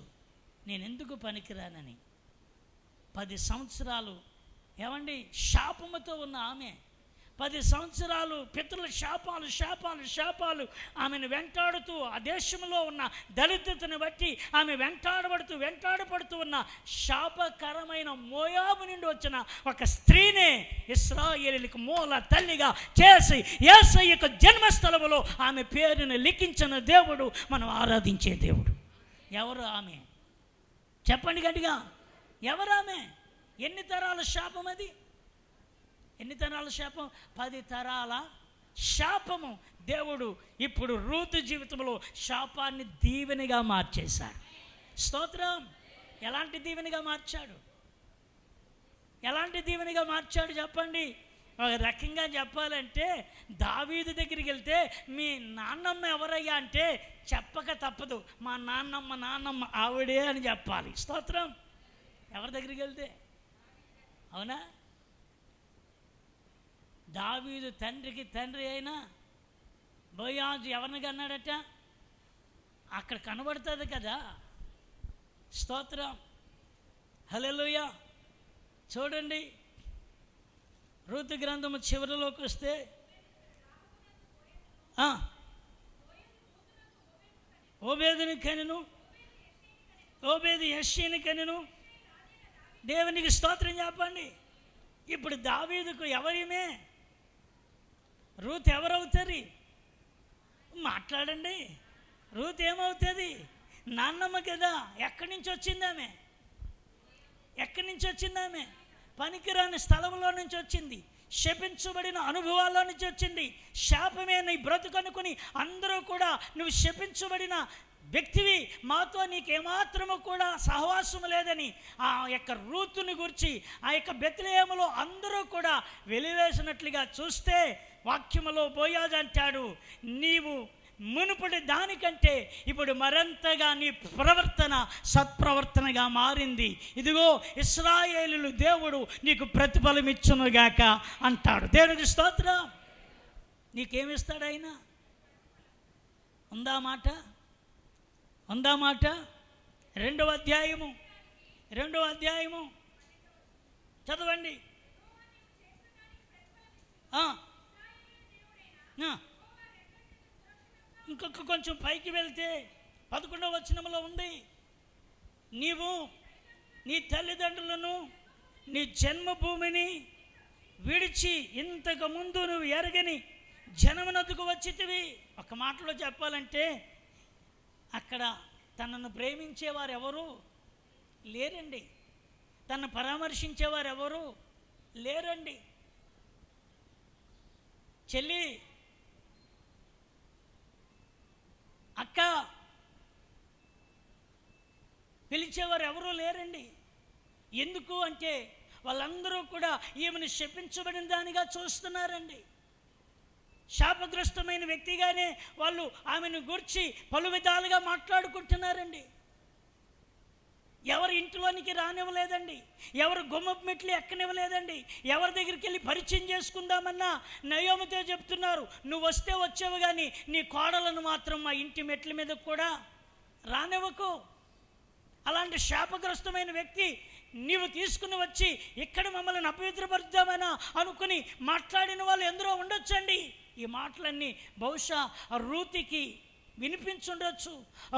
నేను ఎందుకు పనికిరానని. 10 సంవత్సరాలు ఏమండి శాపముతో ఉన్న ఆమె, 10 సంవత్సరాలు పితరుల శాపాలు ఆమెను వెంటాడుతూ, ఆ దేశంలో ఉన్న దరిద్రతను బట్టి ఆమె వెంటాడబడుతూ ఉన్న శాపకరమైన మోయాబు నుండి వచ్చిన ఒక స్త్రీనే ఇశ్రాయేలులకు మూల తల్లిగా చేసి యేసయ్య జన్మస్థలములో ఆమె పేరును లిఖించిన దేవుడు మనం ఆరాధించే దేవుడు. ఎవరు ఆమె? చెప్పండి గట్టిగా. ఎవరు ఆమె? ఎన్ని తరాల శాపం అది? ఎన్ని తరాల శాపం? 10 తరాల శాపము. దేవుడు ఇప్పుడు రూతు జీవితంలో శాపాన్ని దీవెనగా మార్చేశాడు. స్తోత్రం. ఎలాంటి దీవెనగా మార్చాడు? చెప్పండి. ఒక రకంగా చెప్పాలంటే, దావీదు దగ్గరికి వెళ్తే మీ నాన్నమ్మ ఎవరయ్యా అంటే చెప్పక తప్పదు, మా నాన్నమ్మ ఆవిడే అని చెప్పాలి. స్తోత్రం. ఎవరి దగ్గరికి వెళ్తే? అవునా? దావీదు తండ్రికి తండ్రి అయినా బోయాజు ఎవరిని కన్నాడట? అక్కడ కనబడుతుంది కదా. స్తోత్రం. హల్లెలూయా. చూడండి, రూతు గ్రంథము చివరిలోకి వస్తే ఓబేదుని కనెను, ఓబేదు యెష్షయిని కనెను. దేవునికి స్తోత్రం చెప్పండి. ఇప్పుడు దావీదుకు ఎవరిమే? రూత్ ఎవరవుతుంది? మాట్లాడండి. రూత్ ఏమవుతుంది? నాన్నమ్మ కదా. ఎక్కడి నుంచి వచ్చింది ఆమె? పనికిరాని స్థలంలో నుంచి వచ్చింది. శపించబడిన అనుభవాల్లో నుంచి వచ్చింది. శాపమే నీ బ్రతుకనుకుని అందరూ కూడా నువ్వు శపించబడిన వ్యక్తివి, మాతో నీకేమాత్రము కూడా సహవాసము లేదని ఆ యొక్క రూతుని గురించి ఆ యొక్క బెత్లెహేములో అందరూ కూడా వెలివేసినట్లుగా చూస్తే, వాక్యములో బోయాజు అంటాడు, నీవు మునుపటి దానికంటే ఇప్పుడు మరింతగా నీ ప్రవర్తన సత్ప్రవర్తనగా మారింది. ఇదిగో ఇశ్రాయేలు దేవుడు నీకు ప్రతిఫలం ఇచ్చునుగాక అంటాడు. దేవునికి స్తోత్రం. నీకేమిస్తాడు ఆయన? ఉందా మాట? 2వ అధ్యాయము చదవండి. ఇంకొక కొంచెం పైకి వెళ్తే 11వ వచనంలో ఉంది, నీవు నీ తల్లిదండ్రులను నీ జన్మభూమిని విడిచి ఇంతకు ముందు నువ్వు ఎరగని జనమునద్దుకు వచ్చితివి. ఒక మాటలో చెప్పాలంటే, అక్కడ తనను ప్రేమించేవారు ఎవరు లేరండి. తనను పరామర్శించేవారు ఎవరు లేరండి. చెల్లి, అక్క పిలిచేవారు ఎవరూ లేరండి. ఎందుకు అంటే వాళ్ళందరూ కూడా ఈమెను శపించబడిన దానిగా చూస్తున్నారండి. శాపగ్రస్తమైన వ్యక్తిగానే వాళ్ళు ఆమెను గూర్చి పలు విధాలుగా మాట్లాడుకుంటున్నారండి. ఎవరి ఇంట్లోనికి రానివ్వలేదండి, ఎవరు గుమ్మపు మెట్లు ఎక్కనివ్వలేదండి, ఎవరి దగ్గరికి వెళ్ళి పరిచయం చేసుకుందామన్నా నయోమితో చెప్తున్నారు, నువ్వు వస్తే వచ్చావు కానీ నీ కోడలను మాత్రం మా ఇంటి మెట్ల మీద కూడా రానివ్వకు. అలాంటి శాపగ్రస్తమైన వ్యక్తి నీవు తీసుకుని వచ్చి ఇక్కడ మమ్మల్ని అపవిత్రపరుద్దామని అనుకుని మాట్లాడిన వాళ్ళు ఎందరో ఉండొచ్చండి. ఈ మాటలన్నీ బహుశా రూతికి వినిపించుండొచ్చు.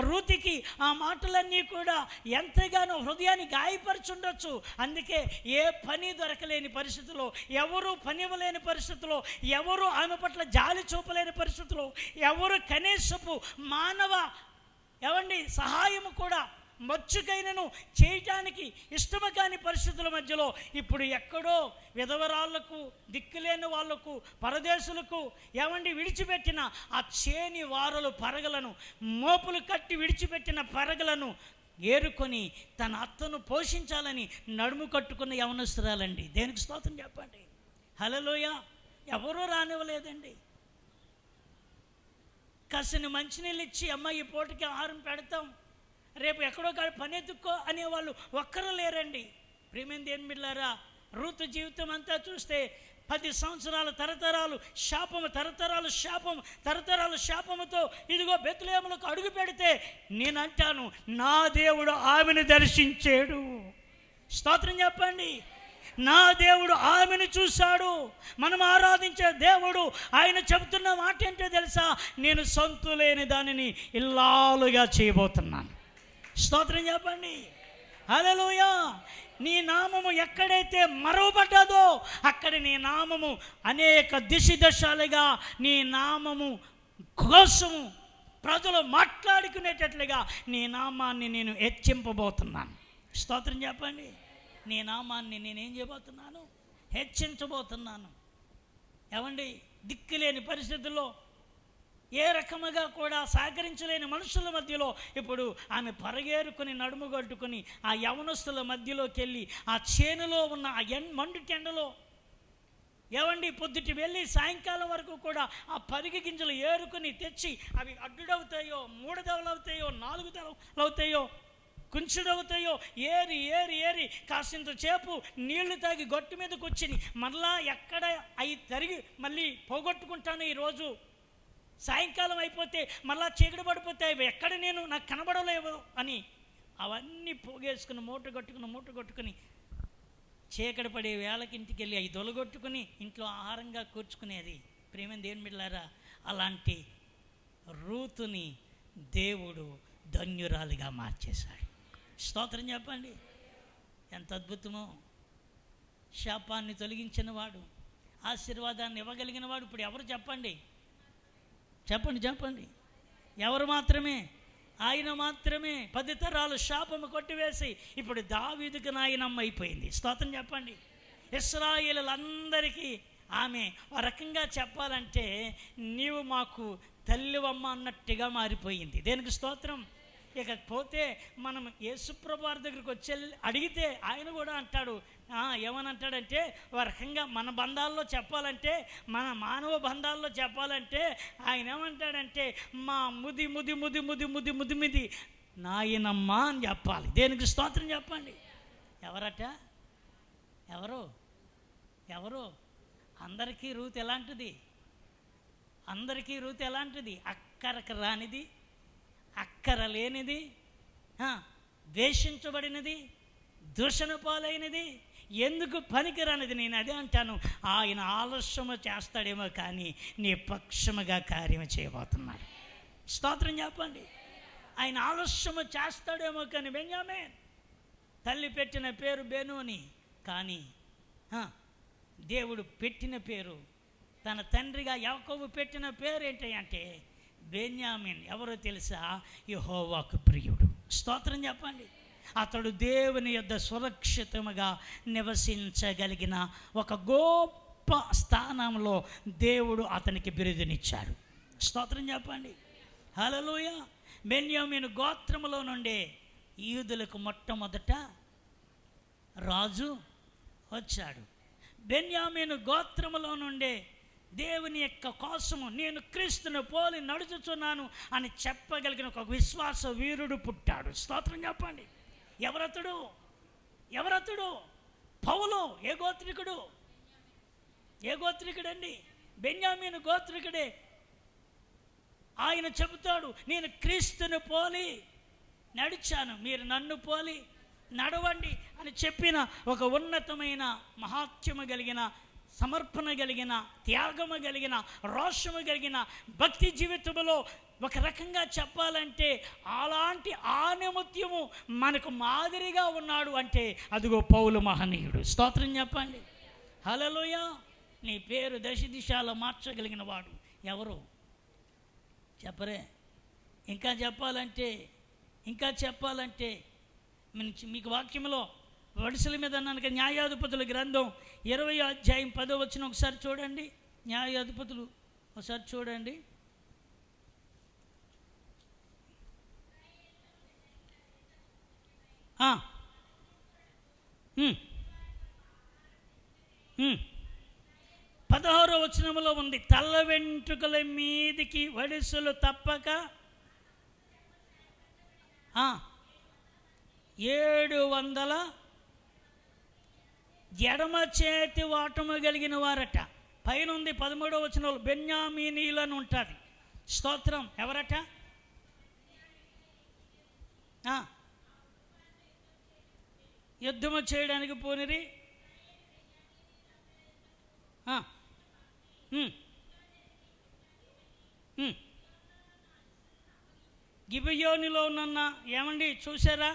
రూతికి ఆ మాటలన్నీ కూడా ఎంతగానో హృదయాన్ని గాయపరచుండొచ్చు. అందుకే ఏ పని దొరకలేని పరిస్థితుల్లో, ఎవరు పని ఇవ్వలేని పరిస్థితుల్లో, ఎవరు ఆమె పట్ల జాలి చూపలేని పరిస్థితుల్లో, ఎవరు కనీసపు మానవ సహాయము కూడా మచ్చుకైనను చేయటానికి ఇష్టము కాని పరిస్థితుల మధ్యలో ఇప్పుడు ఎక్కడో విధవరాళ్లకు, దిక్కులేని వాళ్లకు, పరదేశులకు విడిచిపెట్టిన ఆ చేని వారలు పరగలను, మోపులు కట్టి విడిచిపెట్టిన పరగలను ఏరుకొని తన అత్తను పోషించాలని నడుము కట్టుకున్న యవనస్తురాలండి. దేనికి స్తోత్రం చెప్పండి. హల్లెలూయా. ఎవరూ రానివ్వలేదండి. కాసిన మంచినీళ్ళు ఇచ్చి అమ్మాయి పూటకి ఆహారం పెడతాం, రేపు ఎక్కడో పని ఎత్తుక్కో అనేవాళ్ళు ఒక్కరు లేరండి. ప్రియమైన దేవుని బిడ్డలారా, రూతు జీవితం అంతా చూస్తే 10 సంవత్సరాల తరతరాలు శాపము, తరతరాలు శాపముతో ఇదిగో బెత్లెహేములకు అడుగు పెడితే నేనంటాను, నా దేవుడు ఆమెను దర్శించాడు. స్తోత్రం చెప్పండి. నా దేవుడు ఆమెను చూశాడు. మనం ఆరాధించే దేవుడు ఆయన చెబుతున్న మాట ఏంటో తెలుసా? నేను సొంతు లేని దానిని ఇల్లాలుగా చేయబోతున్నాను. స్తోత్రం చెప్పండి. హల్లెలూయా. నీ నామము ఎక్కడైతే మరవబడ్డదో అక్కడ నీ నామము అనేక దశాలుగా నీ నామము కోసము ప్రజలు మాట్లాడుకునేటట్లుగా నీ నామాన్ని నేను హెచ్చింపబోతున్నాను. స్తోత్రం చెప్పండి. నీ నామాన్ని నేనేం చేయబోతున్నాను? హెచ్చించబోతున్నాను. దిక్కులేని పరిస్థితుల్లో, ఏ రకముగా కూడా సహకరించలేని మనుషుల మధ్యలో ఇప్పుడు ఆమె పరగేరుకొని నడుము కట్టుకొని ఆ యవనస్తుల మధ్యలోకి వెళ్ళి ఆ చేనులో ఉన్న ఆ మండు టెండలో పొద్దుటి వెళ్ళి సాయంకాలం వరకు కూడా ఆ పరిగి గింజలు ఏరుకొని తెచ్చి అవి అడ్డుడవుతాయో, 3 దవలు అవుతాయో, 4 దవలు అవుతాయో, కుంచుడవుతాయో ఏరి ఏరి ఏరి కాసింత చేపు నీళ్లు తాగి గొట్టు మీదకి వచ్చి మళ్ళా ఎక్కడ అవి తరిగి మళ్ళీ పోగొట్టుకుంటాను. ఈరోజు సాయంకాలం అయిపోతే మళ్ళా చీకటి పడిపోతాయి, ఎక్కడ నాకు కనబడలేవు అని అవన్నీ పోగేసుకుని మూట కొట్టుకుని చీకటి పడే వేళకి ఇంటికి వెళ్ళి అవి దొలగొట్టుకుని ఇంట్లో ఆహారంగా కూర్చుకునేది. ప్రియమైన దేవుని బిడ్డలారా, అలాంటి రూతుని దేవుడు ధన్యురాలిగా మార్చేశాడు. స్తోత్రం చెప్పండి. ఎంత అద్భుతమో! శాపాన్ని తొలగించిన వాడు, ఆశీర్వాదాన్ని ఇవ్వగలిగిన వాడు ఇప్పుడు ఎవరు చెప్పండి? ఎవరు మాత్రమే? ఆయన మాత్రమే. 10 తరాలు శాపము కొట్టివేసి ఇప్పుడు దావీదుకు నాయనమ్మ అయిపోయింది. స్తోత్రం చెప్పండి. ఇశ్రాయేలులందరికీ ఆమె ఆ రకంగా చెప్పాలంటే నీవు మాకు తల్లివమ్మ అన్నట్టుగా మారిపోయింది. దేనికి స్తోత్రం. ఇకపోతే మనం యేసుప్రభు వారి దగ్గరికి వచ్చి అడిగితే ఆయన కూడా అంటాడు, ఏమనంటాడంటే ఒక రకంగా మన బంధాల్లో చెప్పాలంటే, మన మానవ బంధాల్లో చెప్పాలంటే ఆయన ఏమంటాడంటే మా ముది ముది ముది ముది ముది ముది ముది నాయనమ్మ అని చెప్పాలి. దేనికి స్తోత్రం చెప్పండి. ఎవరట? ఎవరు? అందరికీ రూతు ఎలాంటిది? అక్కరకు రానిది, అక్కర లేనిది, ద్వేషించబడినది, దూషణ పాలైనది, ఎందుకు పనికిరానిది. నేను అదే అంటాను, ఆయన ఆలస్యము చేస్తాడేమో కానీ నీ పక్షముగా కార్యం చేయబోతున్నాడు. స్తోత్రం చెప్పండి. ఆయన ఆలస్యము చేస్తాడేమో కానీ బెన్యామీన్ తల్లి పెట్టిన పేరు బెనోని, కానీ దేవుడు పెట్టిన పేరు, తన తండ్రిగా యాకోబు పెట్టిన పేరు ఏంటంటే బెన్యామీన్. ఎవరో తెలుసా? యెహోవాకు ప్రియుడు. స్తోత్రం చెప్పండి. అతడు దేవుని యొద్ద సురక్షితముగా నివసించగలిగిన ఒక గొప్ప స్థానంలో దేవుడు అతనికి బిరుదునిచ్చాడు. స్తోత్రం చెప్పండి. హల్లెలూయా. బెన్యామీను గోత్రములో నుండే యూదులకు మొట్టమొదట రాజు వచ్చాడు. బెన్యామీను గోత్రములో నుండే దేవుని యొక్క కోసము నేను క్రీస్తును పోలి నడుచుచున్నాను అని చెప్పగలిగిన ఒక విశ్వాస వీరుడు పుట్టాడు. స్తోత్రం చెప్పండి. ఎవరతడు? పౌలు. ఏ గోత్రికుడండి? బెన్యామీను గోత్రికుడే. ఆయన చెబుతాడు, నేను క్రీస్తును పోలి నడిచాను, మీరు నన్ను పోలి నడవండి అని చెప్పిన ఒక ఉన్నతమైన మహాత్మ్యము కలిగిన, సమర్పణ కలిగిన, త్యాగము కలిగిన, రోషము కలిగిన భక్తి జీవితంలో ఒక రకంగా చెప్పాలంటే అలాంటి ఆనిముత్యము మనకు మాదిరిగా ఉన్నాడు అంటే అదిగో పౌలు మహనీయుడు. స్తోత్రం చెప్పండి. హల్లెలూయ. నీ పేరు దశ దిశలో మార్చగలిగిన వాడు ఎవరు చెప్పరే? ఇంకా చెప్పాలంటే మీకు వాక్యంలో వడిసెల మీద అన్నాను. న్యాయాధిపతుల గ్రంథం 20వ అధ్యాయం 10వ వచనం ఒకసారి చూడండి. న్యాయాధిపతులు ఒకసారి చూడండి. ఆ 16వ వచనంలో ఉంది, తల్ల వెంట్రుకల మీదికి వడిసెలు తప్పక 700 ఎడమ చేతి వాటము కలిగిన వారట. పైన ఉంది 13వ వచనంలో బెన్యామీనీయులని ఉంటుంది. స్తోత్రం. ఎవరట? యుద్ధము చేయడానికి పోనిరి. గిబియోనులో ఉన్న ఏమండి చూసారా?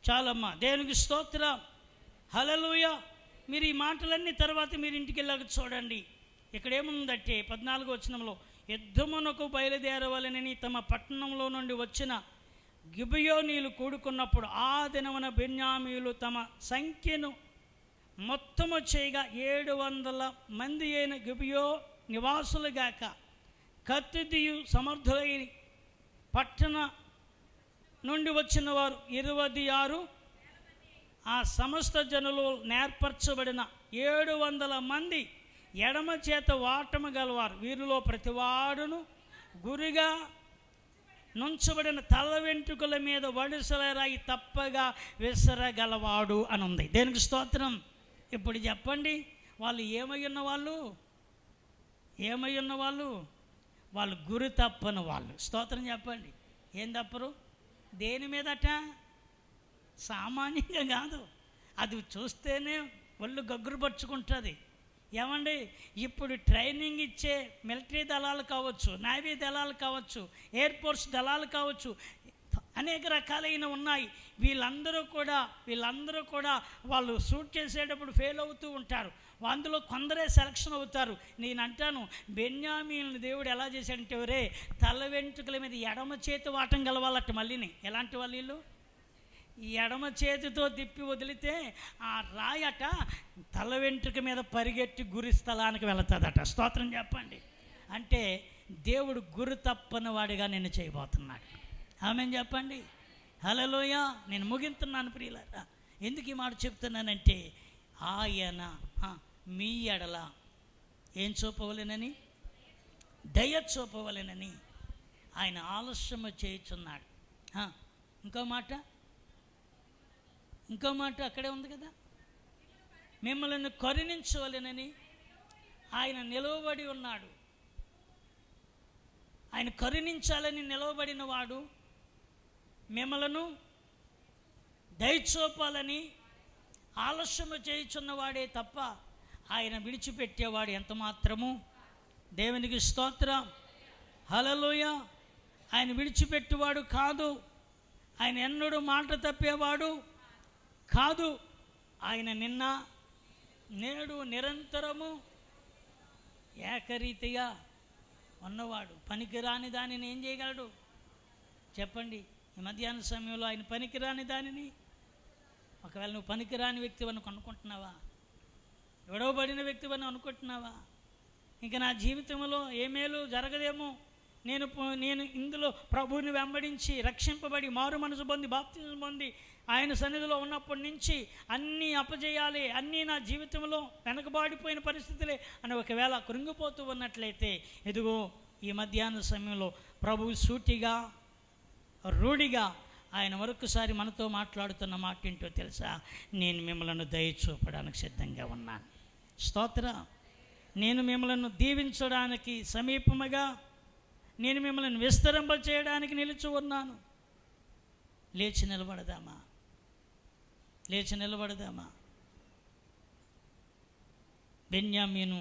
చాలమ్మా, దేవునికి స్తోత్రం. హల్లెలూయా. మీరు ఈ మాటలన్నీ తర్వాత మీరు ఇంటికి వెళ్ళాక చూడండి. ఇక్కడ ఏముందంటే 14వ వచనంలో, యుద్ధమునకు బయలుదేరవలనని తమ పట్టణంలో నుండి వచ్చిన గిబియోనీయులు కూడుకున్నప్పుడు ఆ దినమున బెన్యామీయులు తమ సంఖ్యను మొత్తము చేయగా 700 మంది అయిన గిబియో నివాసులుగాక కత్తిదియు సమర్థులైన పట్టణ నుండి వచ్చిన వారు 26. ఆ సమస్త జనులు నేర్పరచబడిన 700 మంది ఎడమ చేత వాటము గలవారు. వీరిలో ప్రతివాడును గురిగా నుంచబడిన తల వెంట్రుకల మీద వడిసెలరాయి తప్పగా విసరగలవాడు అని ఉంది. దేనికి స్తోత్రం. ఇప్పుడు చెప్పండి, వాళ్ళు ఏమై ఉన్న వాళ్ళు? వాళ్ళు గురి తప్పని వాళ్ళు. స్తోత్రం చెప్పండి. ఏం తప్పరు? దేని మీదట? సామాన్యంగా కాదు, అది చూస్తేనే ఒళ్ళు గగ్గురు పరుచుకుంటుంది. ఏమండి, ఇప్పుడు ట్రైనింగ్ ఇచ్చే మిలిటరీ దళాలు కావచ్చు, నేవీ దళాలు కావచ్చు, ఎయిర్ ఫోర్స్ దళాలు కావచ్చు, అనేక రకాలైన ఉన్నాయి. వీళ్ళందరూ కూడా వాళ్ళు షూట్ చేసేటప్పుడు ఫెయిల్ అవుతూ ఉంటారు. అందులో కొందరే సెలక్షన్ అవుతారు. నేను అంటాను, బెన్యామీను దేవుడు ఎలా చేశాడంటే, ఒరే తల వెంట్రుకల మీద ఎడమ చేతి వాటం గలవాలట. మళ్ళీని ఎలాంటి వాళ్ళు వీళ్ళు? ఈ ఎడమ చేతితో తిప్పి వదిలితే ఆ రాయట తల వెంట్రుక మీద పరిగెట్టి గురి స్థలానికి వెళుతుందట. స్తోత్రం చెప్పండి. అంటే దేవుడు గురి తప్పని వాడిగా నిన్ను చేయబోతున్నాడు. ఆమేన్ చెప్పండి. హల్లెలూయా. నేను ముగించున్నాను ప్రియులారా. ఎందుకు ఈ మాట చెప్తున్నానంటే, ఆయన మీ ఎడల ఏం చూపవలెనని? దయ చూపవలెనని ఆయన ఆలస్యము చేయుచున్నాడు. ఇంకో మాట అక్కడే ఉంది కదా, మిమ్మల్ని కరుణించవలెనని ఆయన నిలవబడి ఉన్నాడు. ఆయన కరుణించాలని నిలవబడిన వాడు మిమ్మలను దయచూపాలని ఆలస్యము చేయుచున్నవాడే తప్ప ఆయన విడిచిపెట్టేవాడు ఎంత మాత్రము. దేవునికి స్తోత్రం. హల్లెలూయా. ఆయన విడిచిపెట్టేవాడు కాదు. ఆయన ఎన్నడూ మాట తప్పేవాడు కాదు. ఆయన నిన్న నేడు నిరంతరము ఏకరీతిగా ఉన్నవాడు. పనికిరాని దానిని ఏం చేయగలడు చెప్పండి? ఈ మధ్యాహ్న సమయంలో ఆయన పనికిరాని దానిని, ఒకవేళ నువ్వు పనికిరాని వ్యక్తి అని అనుకుంటున్నావా? విడవబడిన వ్యక్తివని అనుకుంటున్నావా? ఇంక నా జీవితంలో ఏ మేలు జరగదేమో, నేను ఇందులో ప్రభువుని వెంబడించి రక్షింపబడి మారు మనసు పొంది బాప్తిజం పొంది ఆయన సన్నిధిలో ఉన్నప్పటి నుంచి అన్నీ అపజేయాలి, అన్నీ నా జీవితంలో వెనకబాడిపోయిన పరిస్థితులే అని ఒకవేళ కృంగిపోతూ ఉన్నట్లయితే, ఇదిగో ఈ మధ్యాహ్న సమయంలో ప్రభువు సూటిగా రూఢిగా ఆయన మరొకసారి మనతో మాట్లాడుతున్న మాట ఏంటో తెలుసా? నేను మిమ్మల్ని దయ చూపడానికి సిద్ధంగా ఉన్నాను. స్తోత్ర. నేను మిమ్మల్ని దీవించడానికి సమీపముగా, నేను మిమ్మల్ని విస్తరింప చేయడానికి నిలిచి ఉన్నాను. లేచి నిలబడదామా? లేచి నిలబడదామా? బెన్యామీను